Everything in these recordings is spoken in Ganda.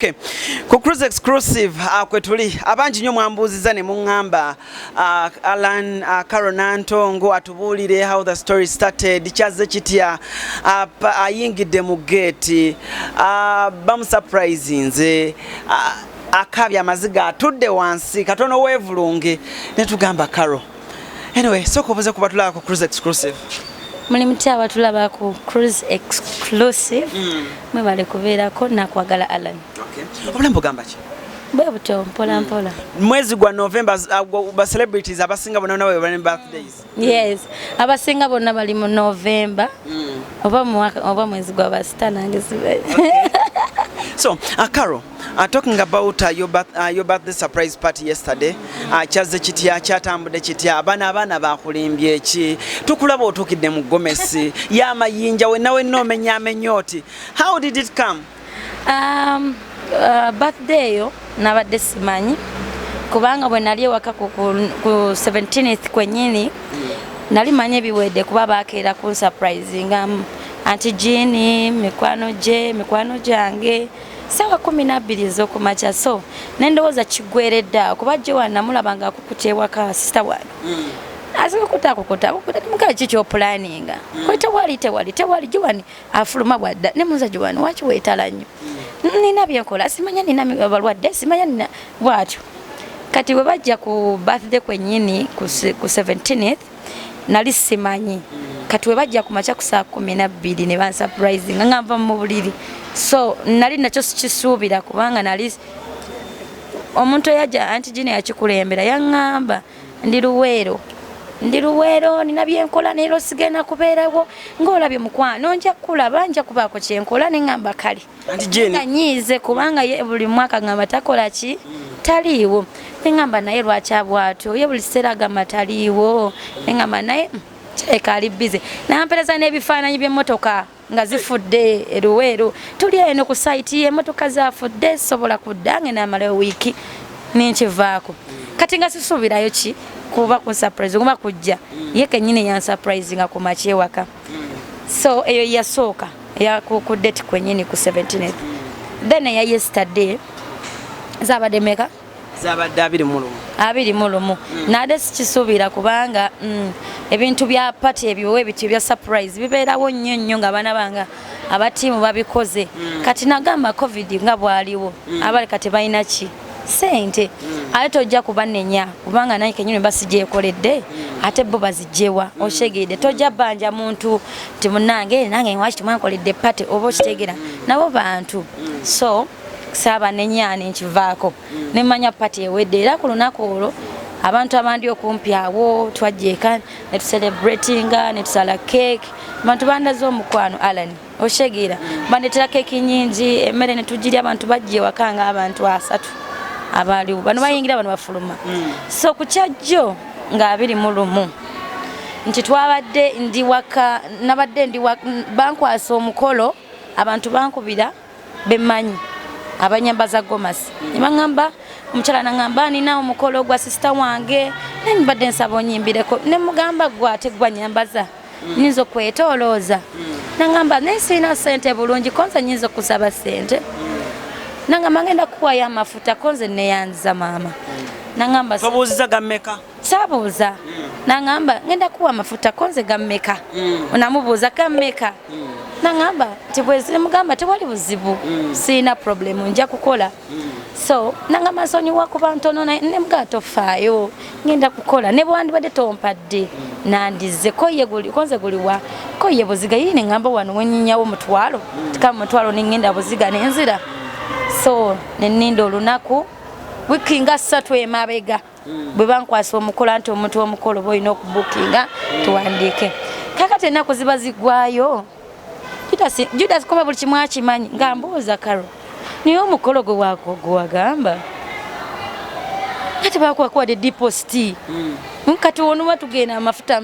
Okay. Ku cruise exclusive kwetuli abanji nyo mwambuziza ne mungamba Alan Carol Nantongo atubulire how the story started chaze kitya ayingide mu gate bam surprising akabya amaziga atudde wansi katono wevulunge ne tugamba Carol. Anyway, soko boze kubatula ku cruise exclusive. Mulimtia batulaba ku cruise exclusive. Mwebale kubeerako na kwagala Alan. Okay. Obulembo gamba ki? Bwebuto mpola mpola. Mwezi gwa November ba celebrities abasinga bonna nawe bali birthdays. Yes. Abasinga bonna bali mu November. Oba mwezi gwa basita nange sibe. So, Carol, talking about your birthday surprise party yesterday, chaze kitya chatambudde kitya abana bakulimbye ki tukulaba otukidde mu gomesi yamayinja we nawe no menyoti. How did it come? Birthday yo nabadde simanyi kubanga bwe nali waka ku 17th kwenyini nali manye biwedde kuba bakeera ku surprising Auntie Jeannie mikwano jange sawa 12 z'okumakya so nendowoza kigweredda kuba je wanamulabanga kukutewa ka sister wange asiko kutakukota mukazi kikyo planning kwita wali jiwani afuluma bwadda ne muza jiwani wachi wetala nnyo nina byenkola simanya nina balwadde simanya nina bwatyo kati bwe bajja ku birthday kwenyini ku 17th nali simanyi kati bwe bajja ku macha ku saa 12 ne ban surprising ngamba mu buliri so nali nakyo kisuubira kubanga nali omuntu yaja Auntie Jeannie yakikulembera yangamba ndi luwero nina byenkola nero sigenda kubeerawo ngolabye mukwano nja kulaba nja kubaako kyenkola ne ngamba kali Auntie Jeannie nyize kubanga ye buli mwaka ngamba takola ki taliiwo ne ngamba naye lwakyabwato ye buli kiseera agamba taliiwo ne ngamba naye kali busy nampereza n'ebifaananyi by'emmotoka nga zifudde eruweero tuli eno ku site y'emmotoka zafudde sobola kuddange n'amala wiiki ninkivaako kati nga sisuubirayo ki kuba ku surprise kuba kujja ye kenyine ya surprise nga ku makyewaka so eyo yasooka ya ku date kwenyini ku 17th then ya yesterday zabadde meka zabadde 20 nade sikisuubira kubanga ebintu bya party ebyo ebiti bya surprise bibeerawo nnyo nga bana banga abatiimu babikoze kati nagamba covid nga bwaliwo abali kati balina ki sente ate tojja kubanenya kubanga naye kenyine basijjekoledde ate bo bazijjewa oshegede tojja banja muntu timunange nange wachi tumwankoledde party obo kitegera nabo bantu so saba nenyane nkivaako nemanya party ewedde era ku lunaku olwo abantu abandi okumpi awo twajjeka ne celebratinga ne tusala cake abantu bandaze omukwano Alan oshegera bandetera cake nyingi emmere ne tujiri abantu bajje wakanga abantu 3 abali bano bayingira bano bafuluma so kukyajjo nga 21 nti twabadde ndi waka nabadde ndi bankwasa omukolo abantu bankubira bemanyi abanyambaza gomasi nibangamba omukyala nangamba nina omukolo gwa sister wange nembadde nsaba onyimbireko ne mugamba gwate gwa nyambaza nyinza kwetolooza nangamba nesina sente bulungi konza nyinza kusaba sente nangamba ngenda kuwaya amafuta konze neyanza mama nangamba sabuuziza gammeka sabuuza nangamba ngenda kuwa amafuta konze gammeka onamubuuza gammeka nangamba tibwezi mugamba tewali buzibu sina problem nja kukola so nangamba nsonyiwa ku bantono ne mugato faayo ngenda kukola ne bwandi bade tompadde nandize koye konze guliwa koye buziga yine ngamba wano wenyinyawo mutwalo kama mutwalo ningenda buziga nenzira so nenindo olunaku wiki nga 3 emabega bwe bankwasa omukola nti omuntu omukolo boyina okubukinga tuwandike kakati ennaku ziba zigwayo Judas koba buli kimu akimanyi nga mbuuza Carol niyo omukolo gwe wagamba kati bakwakwade deposit kati wonuma tugenda amafuta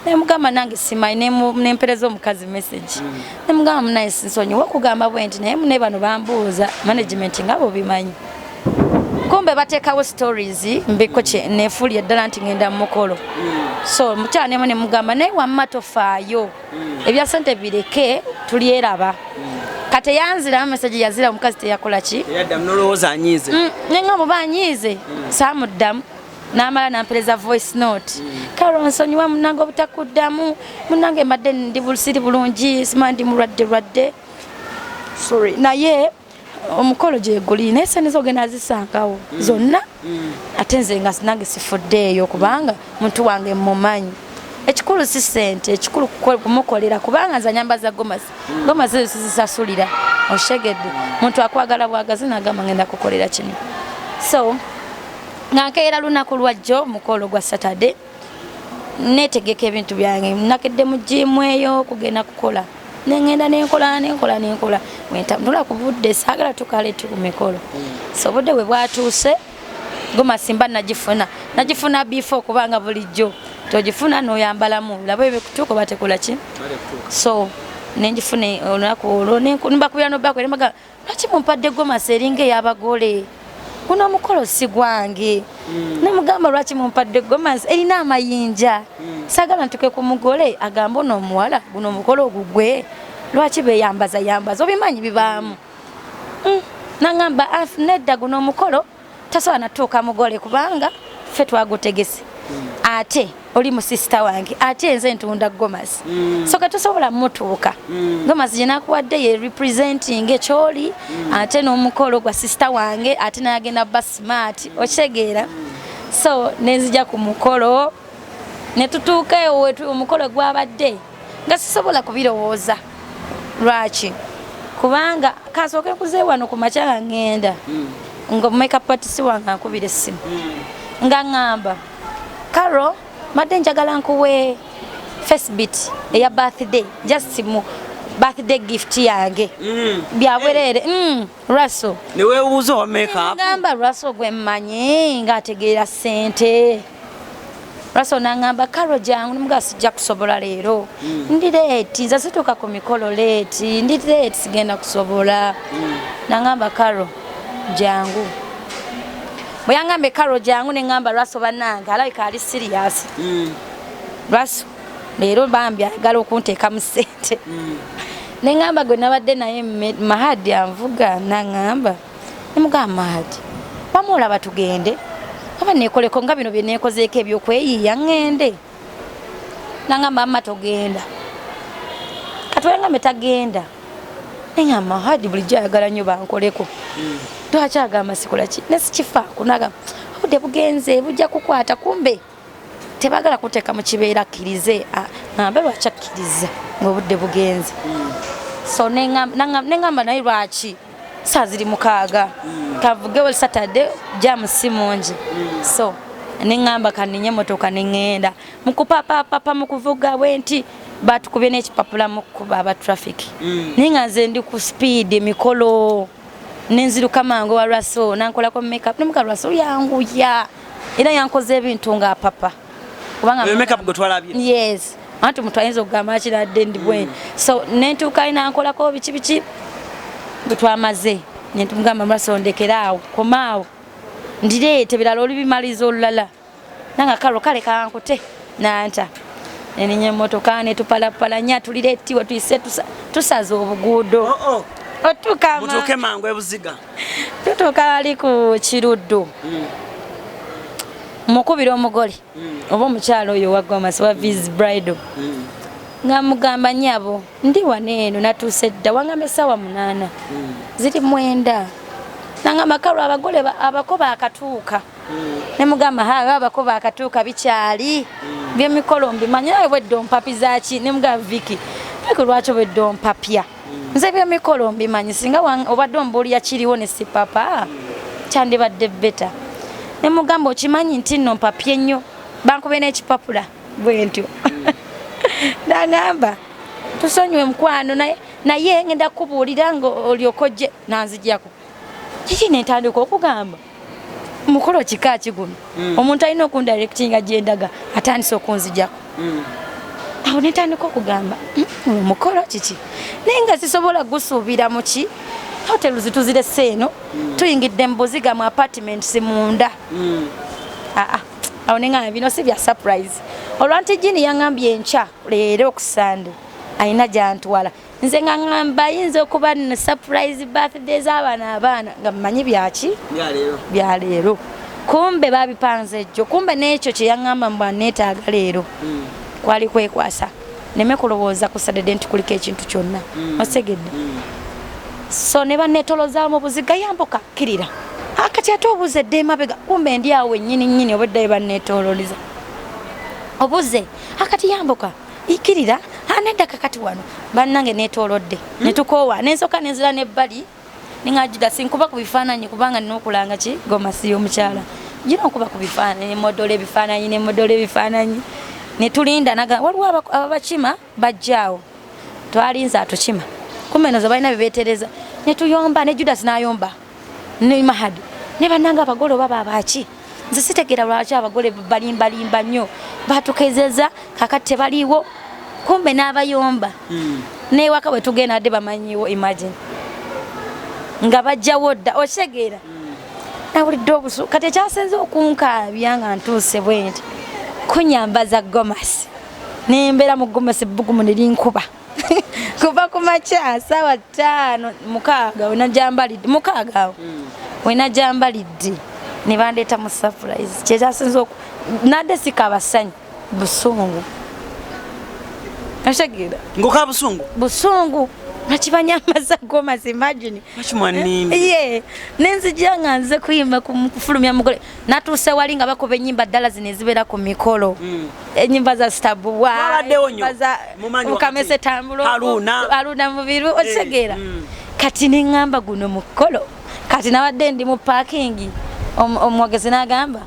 nemugamba nange simanyi nempereza omukazi message nemugamba nice nsonyi wakugamba bwenti naye mune bano bambuuza management ngabo bimanyi kumbe bateekawo stories mbiko nefulya ddala nti ngenda mu mukolo so mukyala ne mugamba naye wamma tofaayo ebya sente bireke tulyeraba kate yanzira message yazira omukazi teyakola ki yadda nolowooza anyiize nenga muba anyiize saamuddamu n'amala nampereza voice note Karo nsonyiwa munange obutakuddamu munange mbadde ndi busiri bulungi simandi mulwadde sorry naye omukolo gye guli naye sente zogenda zisangawo zonna ate nze nga nange sifuddeeyo kubanga muntu wange mumanyi ekikulu si sente ekikulu kumukolera kubanga nza nyambaza gomasi zisasulira oshegedde muntu akwagala bwagazi nagamba ngenda kukolera kino so nankeera lunaku lwajjo mukolo gwa Saturday netegeka ebintu byange nakedde mu gym eyo kugenda kukola nengenda nenkola wentambula ku budde saagala tukale ku mikolo so budde we bwatuuse gomasi mba nagifuna before kubanga bulijjo tojifuna noyambalamu laba ebikutuuko batekola ki so nenjifune olunaku olwo nimbakubira nobakwe nemaga lwaki mumpadde gomasi eringa ey'abagole guno omukolo si gwange nemugamba lwaki mumpadde gomasi erina amayinja saagala ntuke ku mugole agamba ono omuwala guno omukolo ogugwe lwaki beyambaza obimanyi bibaamu nangamba nedda guno omukolo tasobola natuuka mugole kubanga ffe twagutegese ate oli mu sister wange ate nze ntunda gomasi so katusobola mutuuka gomasi gye nakuwadde ye representing ekyoli ate n'omukolo gwa sister wange ate nagenda ba smart okitegeera so nenzija ku mukolo ne tutuuka ewo omukolo gwabadde nga sisobola kubirowooza lwaki kubanga kasooke nkuze wano ku makya ngenda nga makeup artist wange ankubira essimu nga ngamba Karo madde njagala nkuwe Facebook eya birthday just mu birthday gift yange byabwerere Russell niwe uzo wa makeup ngamba Russell gwe mmanyi ngategeera sente Russell nangamba Karo jangu mugasi sijja kusobola leero ndi late nza situka ku mikolo late ndi late sigenda kusobola nangamba Karo jangu Boyangambe Karo jangu nengamba Russell bananga alabika ali serious Russell leero bambi agala okunteeka mu ssente nengamba gwe nabadde naye Mahadi anvuga nangamba nemugamba Mahadi bamulaba tugende aba nekoleko nga bino bye nekozeeko ebyokweyiiya ngende nangamba amma togenda katwengambe tagenda nengamba Mahadi bulijjo ayagala nnyo bankoleko twachagamba sikola ki nesikifa kunaga obudde bugenze bujja kukwata kumbe tebagala kuteeka mu kibeera akkirize nambe lwakyakiriza ng'obudde bugenze so nengamba naye lwaki saa ziri mukaaga kavugewo Saturday jamusi mungi so nengamba kaninye motoka nengenda mukupapapapa mukuvuga bwenti batukubye n'ekipapula mukuba aba traffic ninga nze ndi ku speed mikolo nenziruka mango wa Russell nankolako makeup nemuka Russell yanguya era yankoze ebintu nga papa kubanga makeup gotwalabye yes antu mtu ayinza okugamba kiradde ndi bwe so nentuuka nankolako biki butwamaze nentumugamba Russell ndekeraawo komaawo ndireete birala olubimaliza olulala nanga Karo kale kankute nanta neninye motoka netupalapalanya tulireetiwa tuyise tusaza obuguudo otuka mutuke mangu ebuziga tutuka ali ku kiruddu mukubira omugole oba omukyalo oyo wagomasi wa Viz Bridal nga mugamba nyabo ndi waneeno natuuse dda wangambe essaawa 8 ziri 9 nangamba Karo abagole abakoba akatuuka ne mugamba abakoba akatuuka bikyali byemikolo mbimanyi nawe bwedde mpapi zaki ne mugamba Viki lwaki bwedde ompapya nze byemikolo mbimanyi singa obadde ombuulira kiriwo ne si papa kyandibadde beta ne mugamba okimanyi nti nno mpapye nnyo bankube n'ekipapula bwentyo nagamba tusonyiwe mukwano naye ngenda kubuulira nga olyokojje nanzijjako kiki nentandika okugamba mukolo kika kiguno omuntu alina okundirectinga gyendaga atandise okunzijjako awo nentandika okugamba mukolo kiki naye nga sisobola gusuubira muki hotelu zituzirese eno tuyingidde mubuziga mu apartments munda awo nengamba bino si bya surprise olwanti jini yangambye enkya leero okusande ayina gyantwala nze nga ngamba yinza okuba na surprise birthdays abaana nga mmanyi byaki bya leero kumbe babipanze ejjo kumbe n'ekyo kye yaŋŋamba mbwa neetaaga leero kwali kwekwasa neme kulowooza ku Saturday nti kuliko ekintu kyonna osegedde so ne banneetolooza mu buziga yambuka kkirira akati ate obuze edde emabega kumbe ndi awo ennyini obuddayo banneetoololiza obuze akati yambuka ikkirira anedda kakati wano bannange neetoolodde ne tukoowa n'ensooka nenzira n'ebbali ninga Judasi nkuba ku bifaananyi kubanga nina okulanga ki gomasi y'omukyala gino nkuba ku bifaananyi ne modola ebifaananyi ne tulinda naga waliwo abakima bajjaawo twalinza atukima kumbe nozo balina bebeetereza ne tuyomba ne Judasi n'ayomba ne Mahadi ne bannanga abagole oba babaki nze sitegera lwaki abagole balimbalimba nnyo batukezeza kakati tebaliiwo kumbe n'abayomba n'ewaka bwe tugenda adde bamanyiwo imagine nga bajjawo dda okitegera nawulidde obusu kati ekyasenze okunkaabya nga ntuuse bwe nti kunyambaza gomasi nembeera mu gomasi bbugumu nerinkuba kuva ku makya ssaawa 5 6 wena gyambalidde 6 awo wena gyambalidde ne bandeeta mu surprise kyekyasenze nadde sikabasanyi busungu okitegera ngoka busungu nakibanyamaza gomasi imagine ye nenzija nga nze kuyimba kufulumya mugole natuuse wali nga bakuba ennyimba ddala zino ezibeera ku mikolo ennyimba za stabuwa za ukamese tambulo aluna mubiru okitegeera kati neŋŋamba guno mukolo kati nabadde ndi mu parking omwogezi n'agamba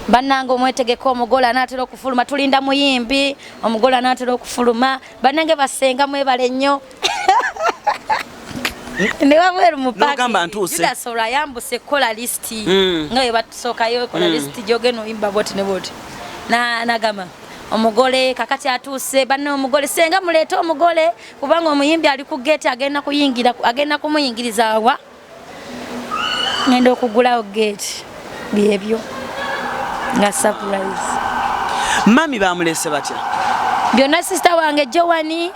bannange omwetegeka omugole anaatera okufuluma tulinda muyimbi omugole anaatera okufuluma bannange basenga mwebale nnyo ne wabweru mu pakijudasola yambuse kola listi nga bwe batusookayo kola listi gyogena oyimba boti ne boti nagamba omugole kakati atuuse banne omugole senga muleete omugole kubanga omuyimbi ali ku gate agenda kumuyingiriza awa ngenda okugulawo gate byebyo nga surprise mami bamulese batya byonna sister wange Jowani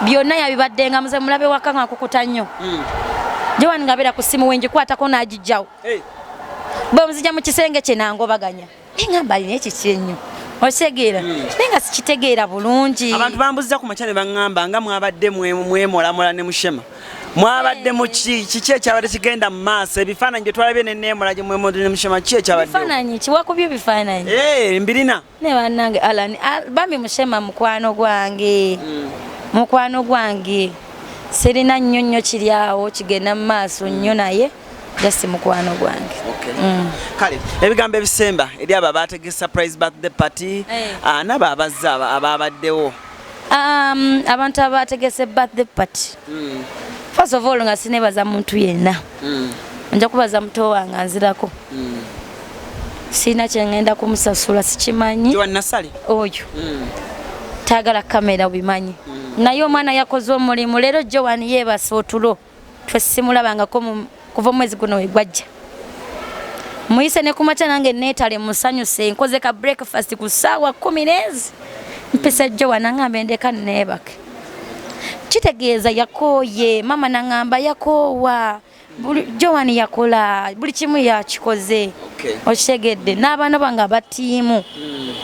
byonna yabibadde nga muze mulabe waka nga kukuta nnyo Jowani ngabera ku simu wenje kwatako n'agijjawo bwe muzija mu kisenge kye nangobaganya ngamba alina ekikyenyo osegeera nenga sikitegeera bulungi abantu bambuziza ku makyane baŋŋamba nga mwabadde mwemolamola ne mushema mwabadde mu kiki ekyabadde kigenda mu maaso ebifaananyi bye twalabye neneemola gye mwemodde ne mushema ki ekyabadde bifaananyi kiwakubye ebifaananyi mbirina ne bannange alani bambi mushema mukwano gwange sirina nnyo kiri awo kigenda mu maaso nnyo naye jasi mukwano gwange kale ebigambo ebisemba eri abo abategese surprise birthday party nabo abazze ababaddewo abantu abategese birthday party first of all nga sinebaza muntu yenna nja kubaza muto wange anzirako sina kyengenda kumusasula sikimanyi oyo tagala kamera bimanyi naye omwana yakoze omulimu leero Jowani yeebasa otulo twesimulabangako kuva mwezi guno wegwajja muyise ne kumacha nange neetale musanyuse nkoze ka breakfast ku ssaawa 10 mpisa Jowani ngambe ndeka neebake kitegeeza yakooye mama nangamba yakoowa Jowani yakola buli kimu yakikoze okitegedde n'abaana bange abatiimu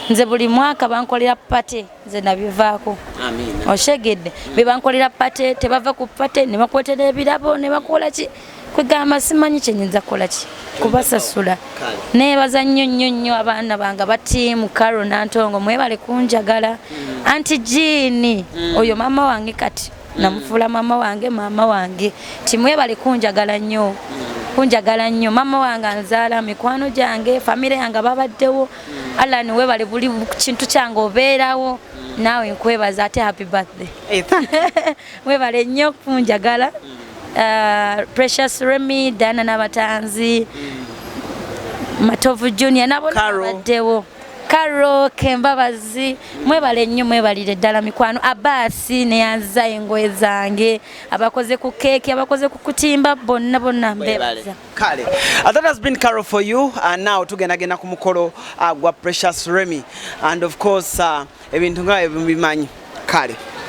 nze buli mwaka bankolera pate nze nabivaako okitegedde be bankolera pate tebava ku pate ne bakwetera ebirabo ne bakola ki kwegamba simanyi kyenyinza kukola ki kubasasula neebaza nnyo abaana bange batiimu Karo Nantongo mwebale kunjagala anti Jeani oyo mama wange kati namufuula mama wange timwebale kunjagala nnyo mama wange anzaala mikwano gyange famire yange babaddewo alla niwebale buli kintu kyange obeerawo naawe nkwebaza ate happy birthday webale nnyo kunjagala Precious Remy Dana n'abatanzi Matovu Junior nabo babaddewo Karo Kembabazi mwebale nnyo mwebalire ddala mikwano Abasi ne yanza engoye zange abakoze ku keke abakoze ku kutimba bonna mbebaza kale that has been Karo for you and now tugenda ku mukolo gwa Precious Remy and of course ebintu nga ebimanyi kale